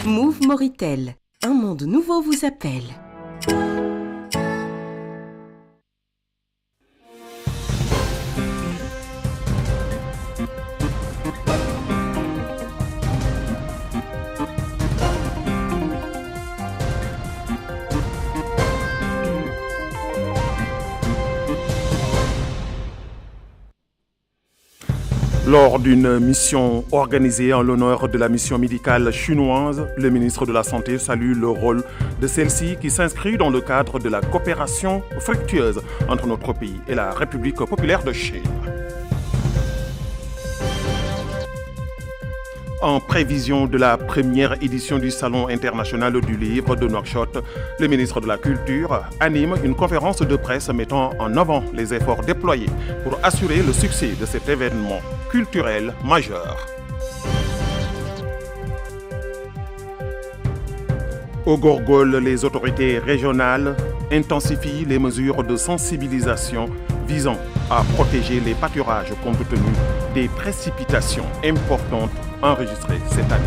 Move Moritel, un monde nouveau vous appelle. Lors d'une mission organisée en l'honneur de la mission médicale chinoise, le ministre de la Santé salue le rôle de celle-ci qui s'inscrit dans le cadre de la coopération fructueuse entre notre pays et la République populaire de Chine. En prévision de la première édition du Salon international du livre de Nouakchott, le ministre de la Culture anime une conférence de presse mettant en avant les efforts déployés pour assurer le succès de cet événement culturel majeur. Au Gorgol, les autorités régionales intensifient les mesures de sensibilisation visant à protéger les pâturages compte tenu des précipitations importantes enregistrées cette année.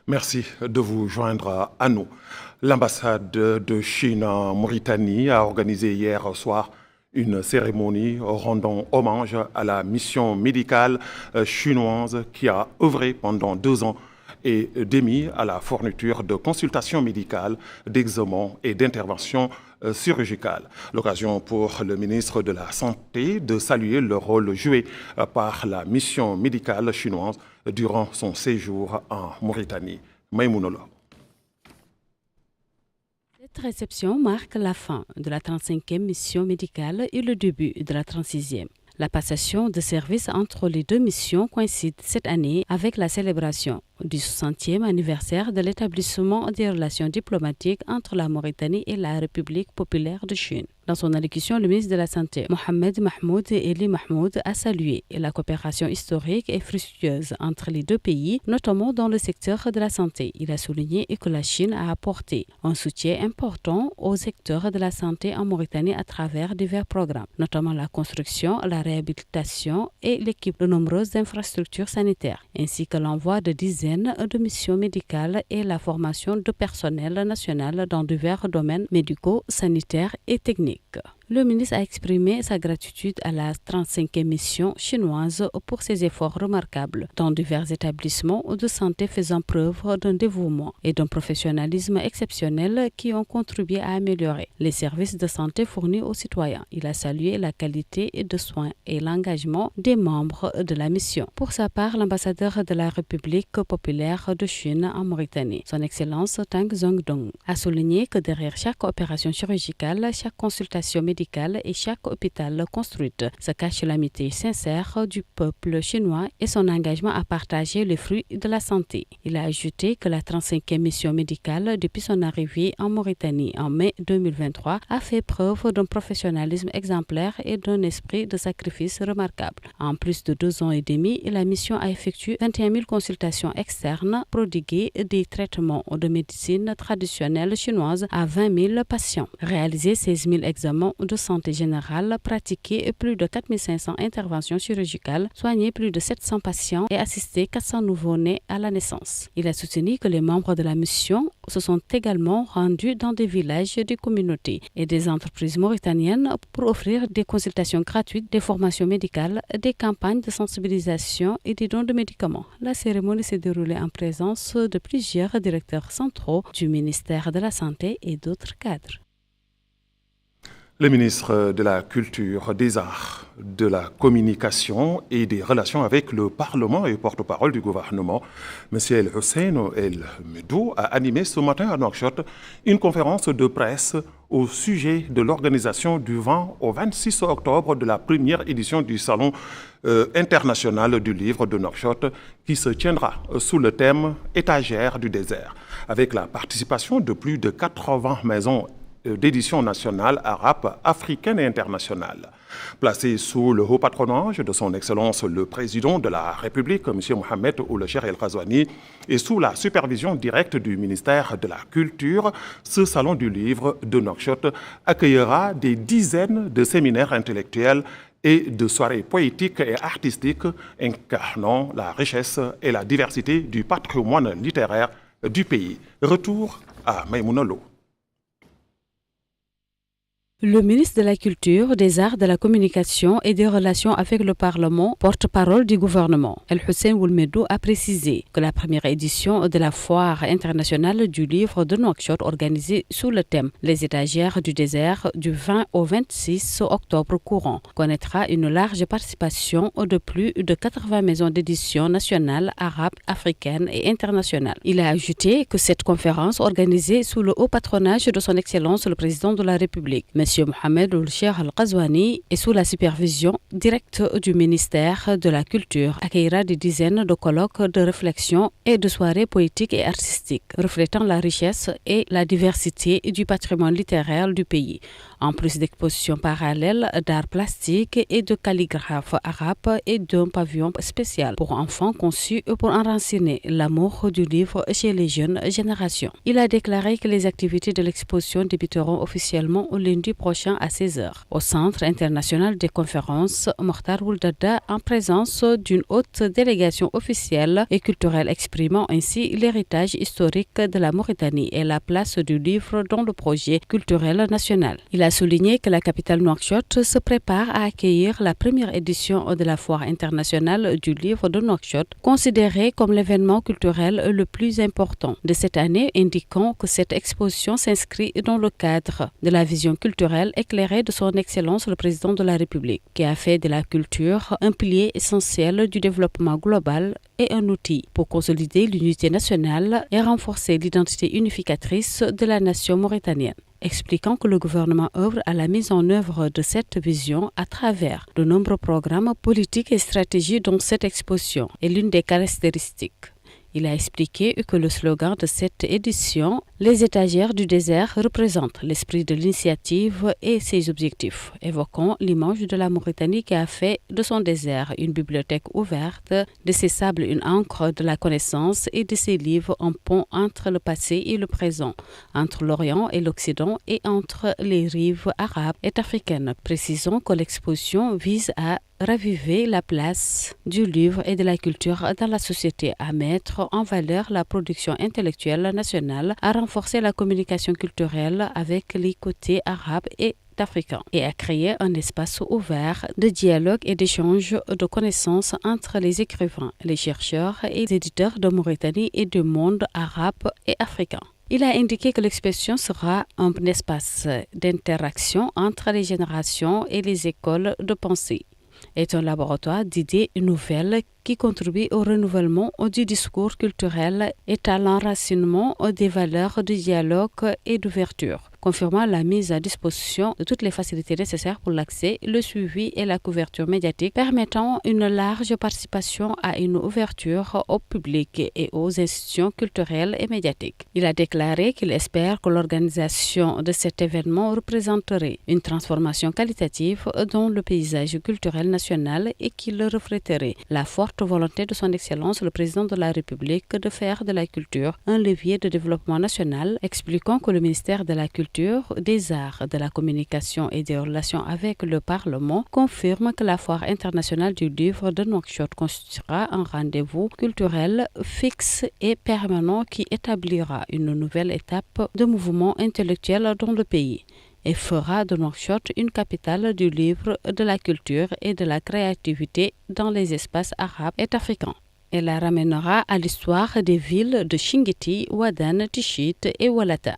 Merci de vous joindre à nous. L'ambassade de Chine en Mauritanie a organisé hier soir une cérémonie rendant hommage à la mission médicale chinoise qui a œuvré pendant 2 ans et demi à la fourniture de consultations médicales, d'examens et d'interventions chirurgicales. L'occasion pour le ministre de la Santé de saluer le rôle joué par la mission médicale chinoise durant son séjour en Mauritanie. Maïmounolo. Cette réception marque la fin de la 35e mission médicale et le début de la 36e. La passation de service entre les 2 missions coïncide cette année avec la célébration du 60e anniversaire de l'établissement des relations diplomatiques entre la Mauritanie et la République populaire de Chine. Dans son allocution, le ministre de la Santé, Mohamed Mahmoud Eli Mahmoud, a salué la coopération historique et fructueuse entre les 2 pays, notamment dans le secteur de la santé. Il a souligné que la Chine a apporté un soutien important au secteur de la santé en Mauritanie à travers divers programmes, notamment la construction, la réhabilitation et l'équipe de nombreuses infrastructures sanitaires, ainsi que l'envoi de dizaines de missions médicales et la formation de personnel national dans divers domaines médicaux, sanitaires et techniques. Le ministre a exprimé sa gratitude à la 35e mission chinoise pour ses efforts remarquables dans divers établissements de santé faisant preuve d'un dévouement et d'un professionnalisme exceptionnel qui ont contribué à améliorer les services de santé fournis aux citoyens. Il a salué la qualité de soins et l'engagement des membres de la mission. Pour sa part, l'ambassadeur de la République populaire de Chine en Mauritanie, son Excellence Tang Zongdong, a souligné que derrière chaque opération chirurgicale, chaque consultation médicale et chaque hôpital construite se cache l'amitié sincère du peuple chinois et son engagement à partager les fruits de la santé. Il a ajouté que la 35e mission médicale, depuis son arrivée en Mauritanie en mai 2023, a fait preuve d'un professionnalisme exemplaire et d'un esprit de sacrifice remarquable. En plus de 2 ans et demi, la mission a effectué 21 000 consultations externes, prodigué des traitements de médecine traditionnelle chinoise à 20 000 patients, réalisé 16 000 examens de santé générale, pratiqué plus de 4 500 interventions chirurgicales, soigné plus de 700 patients et assisté 400 nouveau-nés à la naissance. Il a soutenu que les membres de la mission se sont également rendus dans des villages, des communautés et des entreprises mauritaniennes pour offrir des consultations gratuites, des formations médicales, des campagnes de sensibilisation et des dons de médicaments. La cérémonie s'est déroulée en présence de plusieurs directeurs centraux du ministère de la Santé et d'autres cadres. Le ministre de la Culture, des Arts, de la Communication et des Relations avec le Parlement et porte-parole du gouvernement, M. El Hussein El Medou, a animé ce matin à Nouakchott une conférence de presse au sujet de l'organisation du 20 au 26 octobre de la première édition du Salon international du livre de Nouakchott qui se tiendra sous le thème « Étagère du désert » avec la participation de plus de 80 maisons d'édition nationale, arabe, africaine et internationale. Placé sous le haut patronage de son Excellence le Président de la République, M. Mohamed Ould Cheikh El Ghazouani, et sous la supervision directe du ministère de la Culture, ce Salon du Livre de Nouakchott accueillera des dizaines de séminaires intellectuels et de soirées poétiques et artistiques incarnant la richesse et la diversité du patrimoine littéraire du pays. Retour à Maïmouna Lo. Le ministre de la Culture, des Arts, de la Communication et des Relations avec le Parlement, porte-parole du gouvernement, El Hussein Woulmedou, a précisé que la première édition de la Foire internationale du livre de Nouakchott, organisée sous le thème « Les étagères du désert » du 20 au 26 octobre courant, connaîtra une large participation de plus de 80 maisons d'édition nationales, arabes, africaines et internationales. Il a ajouté que cette conférence, organisée sous le haut patronage de son Excellence le Président de la République, M. Mohamed Ould Cheikh El Ghazouani, et sous la supervision directe du ministère de la Culture, accueillera des dizaines de colloques de réflexion et de soirées poétiques et artistiques, reflétant la richesse et la diversité du patrimoine littéraire du pays, en plus d'expositions parallèles d'art plastique et de calligraphes arabes et d'un pavillon spécial pour enfants conçu pour enraciner l'amour du livre chez les jeunes générations. Il a déclaré que les activités de l'exposition débuteront officiellement au lundi prochain à 16h au Centre international des conférences Mokhtar Ould Daddah, en présence d'une haute délégation officielle et culturelle exprimant ainsi l'héritage historique de la Mauritanie et la place du livre dans le projet culturel national. Il a souligné que la capitale Nouakchott se prépare à accueillir la première édition de la Foire internationale du livre de Nouakchott, considérée comme l'événement culturel le plus important de cette année, indiquant que cette exposition s'inscrit dans le cadre de la vision culturelle éclairée de son Excellence le Président de la République, qui a fait de la culture un pilier essentiel du développement global et un outil pour consolider l'unité nationale et renforcer l'identité unificatrice de la nation mauritanienne, expliquant que le gouvernement œuvre à la mise en œuvre de cette vision à travers de nombreux programmes politiques et stratégies dont cette exposition est l'une des caractéristiques. Il a expliqué que le slogan de cette édition, « Les étagères du désert », représente l'esprit de l'initiative et ses objectifs, évoquant l'image de la Mauritanie qui a fait de son désert une bibliothèque ouverte, de ses sables une ancre de la connaissance et de ses livres un pont entre le passé et le présent, entre l'Orient et l'Occident et entre les rives arabes et africaines. Précisons que l'exposition vise à raviver la place du livre et de la culture dans la société, à mettre en valeur la production intellectuelle nationale, à renforcer la communication culturelle avec les côtés arabes et africains et à créer un espace ouvert de dialogue et d'échange de connaissances entre les écrivains, les chercheurs et les éditeurs de Mauritanie et du monde arabe et africain. Il a indiqué que l'exposition sera un espace d'interaction entre les générations et les écoles de pensée, est un laboratoire d'idées nouvelles qui contribue au renouvellement du discours culturel et à l'enracinement des valeurs de dialogue et d'ouverture, confirmant la mise à disposition de toutes les facilités nécessaires pour l'accès, le suivi et la couverture médiatique, permettant une large participation à une ouverture au public et aux institutions culturelles et médiatiques. Il a déclaré qu'il espère que l'organisation de cet événement représenterait une transformation qualitative dans le paysage culturel national et qu'il reflèterait la forte volonté de son Excellence le Président de la République de faire de la culture un levier de développement national, expliquant que le ministère de la Culture, des Arts, de la Communication et des Relations avec le Parlement confirme que la Foire internationale du livre de Nouakchott constituera un rendez-vous culturel fixe et permanent qui établira une nouvelle étape de mouvement intellectuel dans le pays et fera de Nouakchott une capitale du livre, de la culture et de la créativité dans les espaces arabes et africains. Elle la ramènera à l'histoire des villes de Chinguitti, Ouadane, Tichit et Oualata.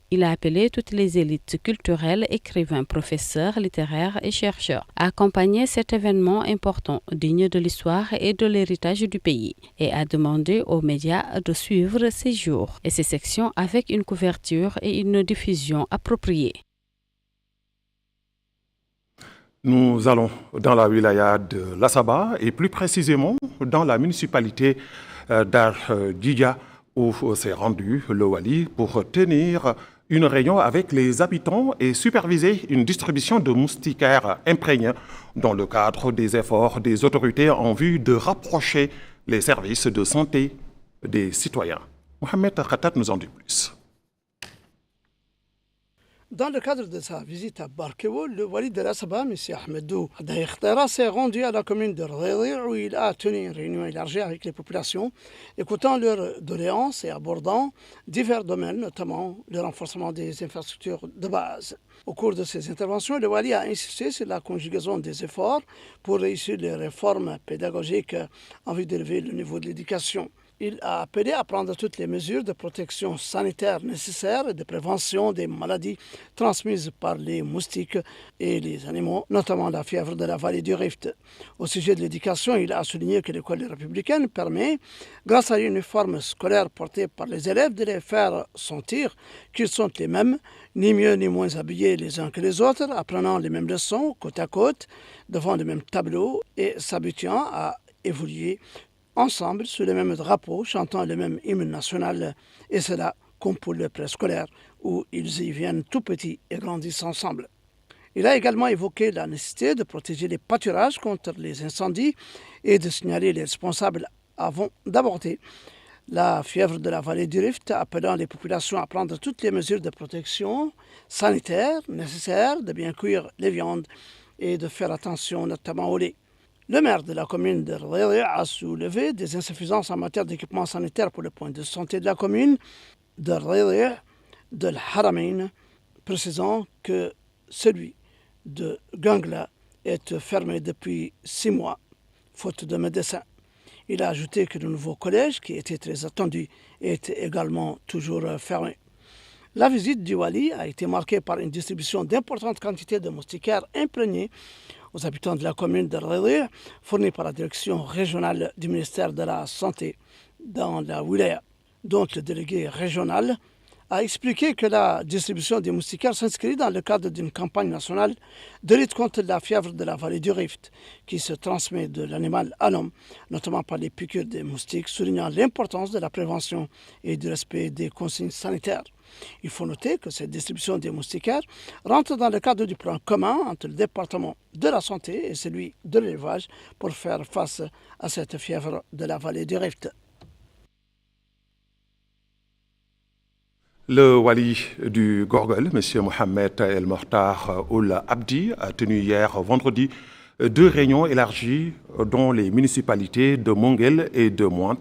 Il a appelé toutes les élites culturelles, écrivains, professeurs, littéraires et chercheurs à accompagner cet événement important, digne de l'histoire et de l'héritage du pays, et a demandé aux médias de suivre ces jours et ces sections avec une couverture et une diffusion appropriées. Nous allons dans la wilaya de Lassaba et plus précisément dans la municipalité d'Ar Djidja où s'est rendu le Wali pour tenir une réunion avec les habitants et superviser une distribution de moustiquaires imprégnés dans le cadre des efforts des autorités en vue de rapprocher les services de santé des citoyens. Mohamed Khatat nous en dit plus. Dans le cadre de sa visite à Barkewo, le wali de la Saba, M. Ahmedou Daïkhtara, s'est rendu à la commune de Riri où il a tenu une réunion élargie avec les populations, écoutant leurs doléances et abordant divers domaines, notamment le renforcement des infrastructures de base. Au cours de ces interventions, le wali a insisté sur la conjugaison des efforts pour réussir les réformes pédagogiques en vue d'élever le niveau de l'éducation. Il a appelé à prendre toutes les mesures de protection sanitaire nécessaires et de prévention des maladies transmises par les moustiques et les animaux, notamment la fièvre de la vallée du Rift. Au sujet de l'éducation, il a souligné que l'école républicaine permet, grâce à l'uniforme scolaire porté par les élèves, de les faire sentir qu'ils sont les mêmes, ni mieux ni moins habillés les uns que les autres, apprenant les mêmes leçons côte à côte, devant le même tableau et s'habituant à évoluer ensemble sous le même drapeau, chantant le même hymne national, et cela comme pour le préscolaire, où ils y viennent tout petits et grandissent ensemble. Il a également évoqué la nécessité de protéger les pâturages contre les incendies et de signaler les responsables avant d'aborder la fièvre de la vallée du Rift, appelant les populations à prendre toutes les mesures de protection sanitaire nécessaires, de bien cuire les viandes et de faire attention notamment au lait. Le maire de la commune de Riri a soulevé des insuffisances en matière d'équipement sanitaire pour le point de santé de la commune de Riri, de l'Haramein, précisant que celui de Gangla est fermé depuis 6 mois, faute de médecins. Il a ajouté que le nouveau collège, qui était très attendu, est également toujours fermé. La visite du Wali a été marquée par une distribution d'importantes quantités de moustiquaires imprégnés aux habitants de la commune de Riri, fournis par la direction régionale du ministère de la Santé dans la Wilaya, dont le délégué régional a expliqué que la distribution des moustiquaires s'inscrit dans le cadre d'une campagne nationale de lutte contre la fièvre de la vallée du Rift, qui se transmet de l'animal à l'homme, notamment par les piqûres des moustiques, soulignant l'importance de la prévention et du respect des consignes sanitaires. Il faut noter que cette distribution des moustiquaires rentre dans le cadre du plan commun entre le département de la santé et celui de l'élevage pour faire face à cette fièvre de la vallée du Rift. Le wali du Gorgol, M. Mohamed El Mortar Oul Abdi, a tenu hier vendredi 2 réunions élargies dans les municipalités de Monguel et de Mointe,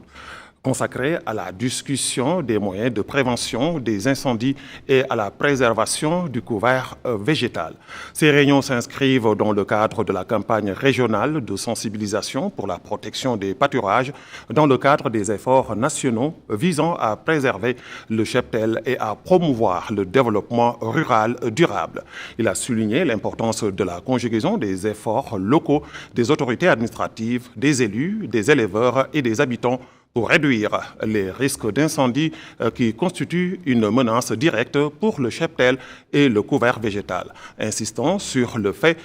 consacrées à la discussion des moyens de prévention des incendies et à la préservation du couvert végétal. Ces réunions s'inscrivent dans le cadre de la campagne régionale de sensibilisation pour la protection des pâturages dans le cadre des efforts nationaux visant à préserver le cheptel et à promouvoir le développement rural durable. Il a souligné l'importance de la conjugaison des efforts locaux, des autorités administratives, des élus, des éleveurs et des habitants pour réduire les risques d'incendie qui constituent une menace directe pour le cheptel et le couvert végétal, insistant sur le fait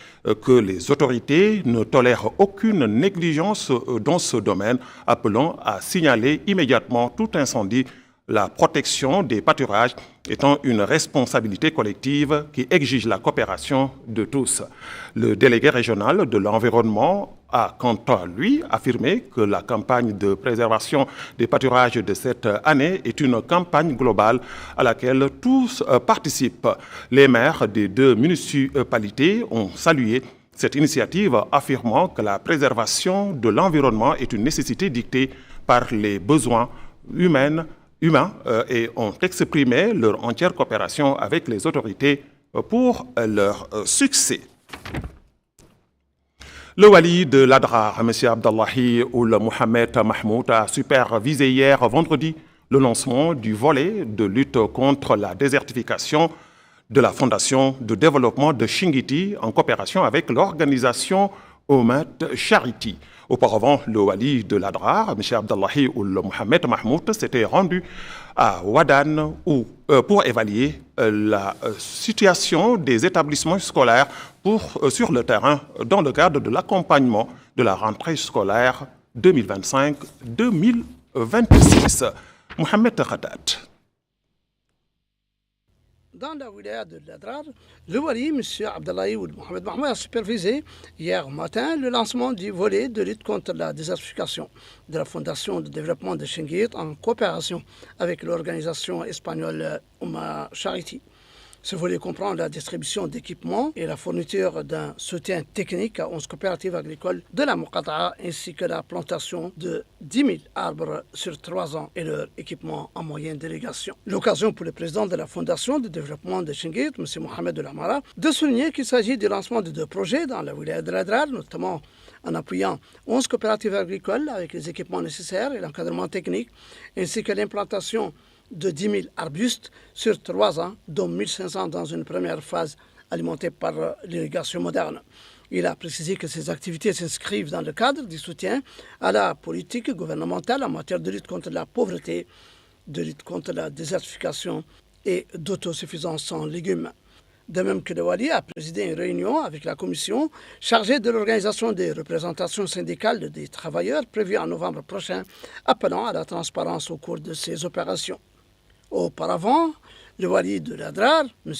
que les autorités ne tolèrent aucune négligence dans ce domaine, appelant à signaler immédiatement tout incendie, la protection des pâturages étant une responsabilité collective qui exige la coopération de tous. Le délégué régional de l'environnement a, quant à lui, affirmé que la campagne de préservation des pâturages de cette année est une campagne globale à laquelle tous participent. Les maires des 2 municipalités ont salué cette initiative, affirmant que la préservation de l'environnement est une nécessité dictée par les besoins humains et ont exprimé leur entière coopération avec les autorités pour leur succès. Le wali de l'Adrar, M. Abdallahi Oul Mohamed Mahmoud, a supervisé hier vendredi le lancement du volet de lutte contre la désertification de la Fondation de développement de Shingiti en coopération avec l'organisation Omet Charity. Auparavant, le wali de l'Adrar, M. Abdallahi Oul Mohamed Mahmoud, s'était rendu à Wadan pour évaluer la situation des établissements scolaires sur le terrain dans le cadre de l'accompagnement de la rentrée scolaire 2025-2026. Mohamed Khatat. Dans la wilaya de l'Adrar, le wali, M. Abdallahi Ould Mohamed Mahmoud, a supervisé hier matin le lancement du volet de lutte contre la désertification de la Fondation de développement de Chinguitt en coopération avec l'organisation espagnole Oumma Charity. Ce volet comprend la distribution d'équipements et la fourniture d'un soutien technique à 11 coopératives agricoles de la Muqata'a ainsi que la plantation de 10 000 arbres sur 3 ans et leur équipement en moyenne délégation. L'occasion pour le président de la Fondation de développement de Chinguitt, M. Mohamed Amara, de souligner qu'il s'agit du lancement de 2 projets dans la wilaya de l'Adrar, notamment en appuyant 11 coopératives agricoles avec les équipements nécessaires et l'encadrement technique, ainsi que l'implantation de 10 000 arbustes sur 3 ans, dont 1 500 dans une première phase alimentée par l'irrigation moderne. Il a précisé que ces activités s'inscrivent dans le cadre du soutien à la politique gouvernementale en matière de lutte contre la pauvreté, de lutte contre la désertification et d'autosuffisance en légumes. De même que le Wali a présidé une réunion avec la commission chargée de l'organisation des représentations syndicales des travailleurs prévue en novembre prochain, appelant à la transparence au cours de ces opérations. Auparavant, le wali de l'Adrar, M.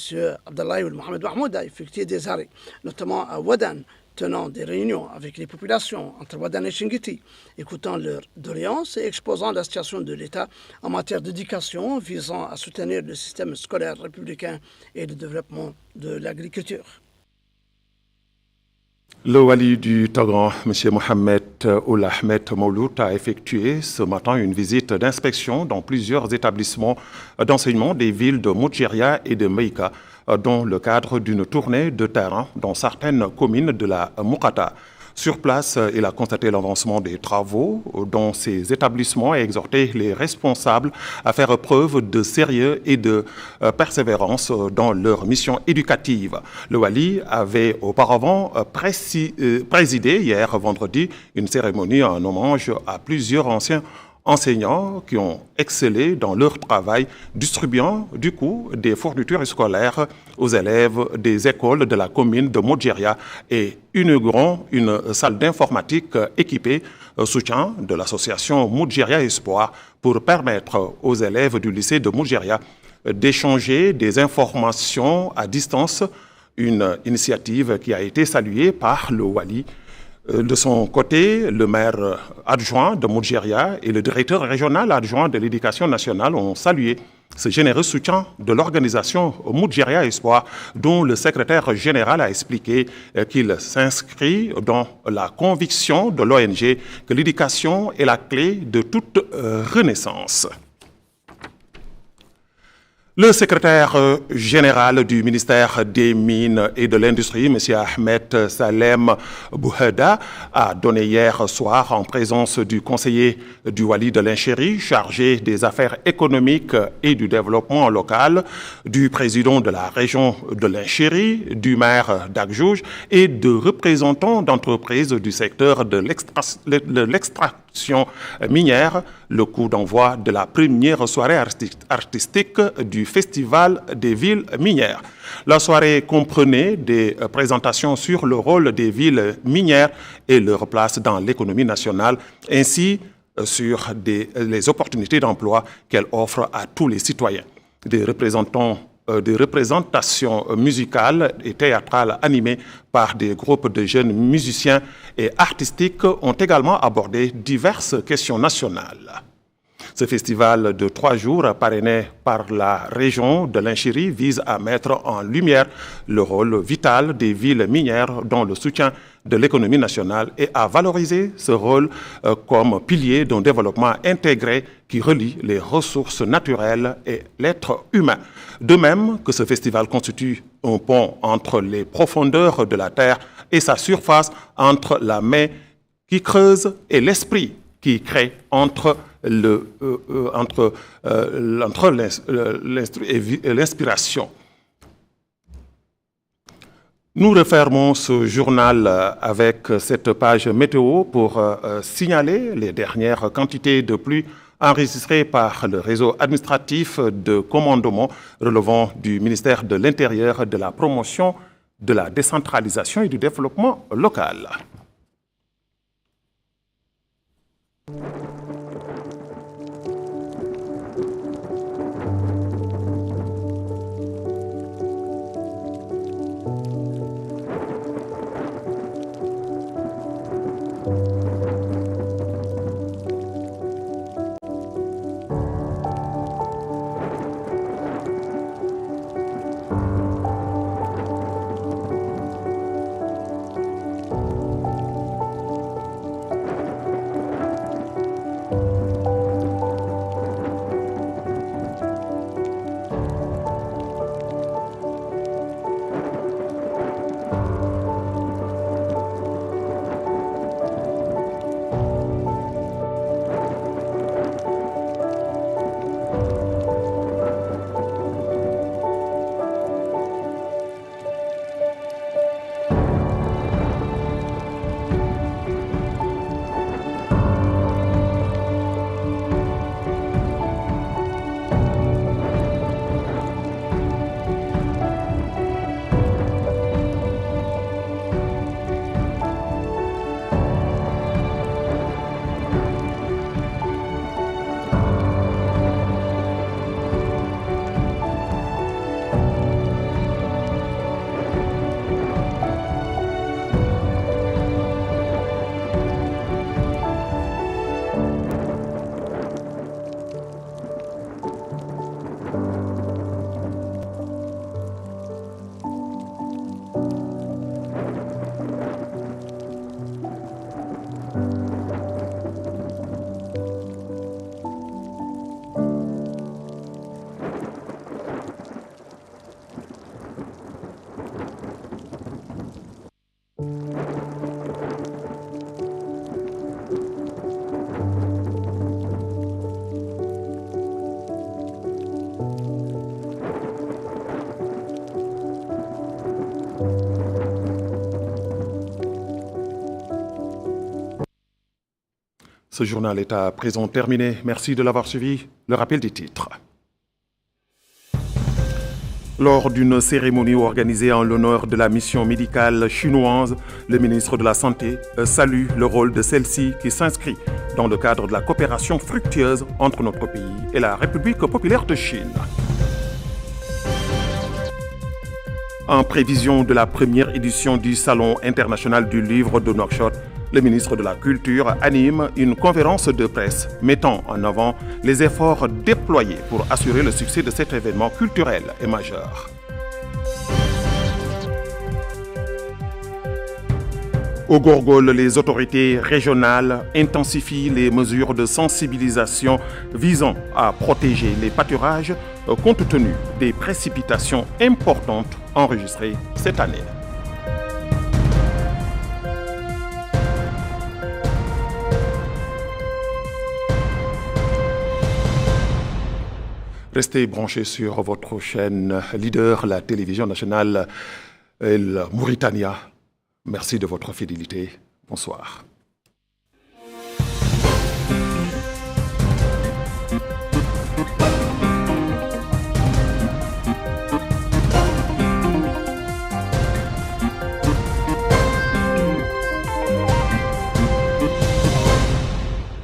Abdallahi Ould Mohamed Mahmoud, a effectué des arrêts, notamment à Wadan, tenant des réunions avec les populations entre Wadan et Chinguitti, écoutant leurs doléances et exposant la situation de l'État en matière d'éducation visant à soutenir le système scolaire républicain et le développement de l'agriculture. Le wali du Togan, M. Mohamed Ould Ahmed Mouloud, a effectué ce matin une visite d'inspection dans plusieurs établissements d'enseignement des villes de Moudjeria et de Meïka, dans le cadre d'une tournée de terrain dans certaines communes de la Muqata'a. Sur place, il a constaté l'avancement des travaux dans ces établissements et exhorté les responsables à faire preuve de sérieux et de persévérance dans leur mission éducative. Le wali avait auparavant présidé hier vendredi une cérémonie en hommage à plusieurs anciens enseignants qui ont excellé dans leur travail, distribuant du coup des fournitures scolaires aux élèves des écoles de la commune de Moudjeria et inaugurant une salle d'informatique équipée, soutien de l'association Moudjeria Espoir, pour permettre aux élèves du lycée de Moudjeria d'échanger des informations à distance, une initiative qui a été saluée par le wali. De son côté, le maire adjoint de Moudjeria et le directeur régional adjoint de l'éducation nationale ont salué ce généreux soutien de l'organisation Moudjeria Espoir, dont le secrétaire général a expliqué qu'il s'inscrit dans la conviction de l'ONG que l'éducation est la clé de toute renaissance. Le secrétaire général du ministère des Mines et de l'Industrie, M. Ahmed Salem Bouheda, a donné hier soir, en présence du conseiller du wali de l'Incheri, chargé des affaires économiques et du développement local, du président de la région de l'Incheri, du maire d'Agdjouj et de représentants d'entreprises du secteur de l'extraction minière, le coup d'envoi de la première soirée artistique du Festival des villes minières. La soirée comprenait des présentations sur le rôle des villes minières et leur place dans l'économie nationale, ainsi sur les opportunités d'emploi qu'elles offrent à tous les citoyens. Des représentations musicales et théâtrales animées par des groupes de jeunes musiciens et artistiques ont également abordé diverses questions nationales. Ce festival de 3 jours, parrainé par la région de l'Incheri, vise à mettre en lumière le rôle vital des villes minières dans le soutien de l'économie nationale et à valoriser ce rôle comme pilier d'un développement intégré qui relie les ressources naturelles et l'être humain. De même que ce festival constitue un pont entre les profondeurs de la terre et sa surface, entre la main qui creuse et l'esprit qui crée, entre l'inspiration. Nous refermons ce journal avec cette page météo pour signaler les dernières quantités de pluie enregistrées par le réseau administratif de commandement relevant du ministère de l'Intérieur, de la promotion, de la décentralisation et du développement local. Ce journal est à présent terminé. Merci de l'avoir suivi. Le rappel des titres. Lors d'une cérémonie organisée en l'honneur de la mission médicale chinoise, le ministre de la Santé salue le rôle de celle-ci qui s'inscrit dans le cadre de la coopération fructueuse entre notre pays et la République populaire de Chine. En prévision de la première édition du Salon international du livre de Nouakchott, le ministre de la Culture anime une conférence de presse mettant en avant les efforts déployés pour assurer le succès de cet événement culturel et majeur. Au Gorgol, les autorités régionales intensifient les mesures de sensibilisation visant à protéger les pâturages compte tenu des précipitations importantes enregistrées cette année. Restez branchés sur votre chaîne leader, la télévision nationale El Mauritania. Merci de votre fidélité. Bonsoir.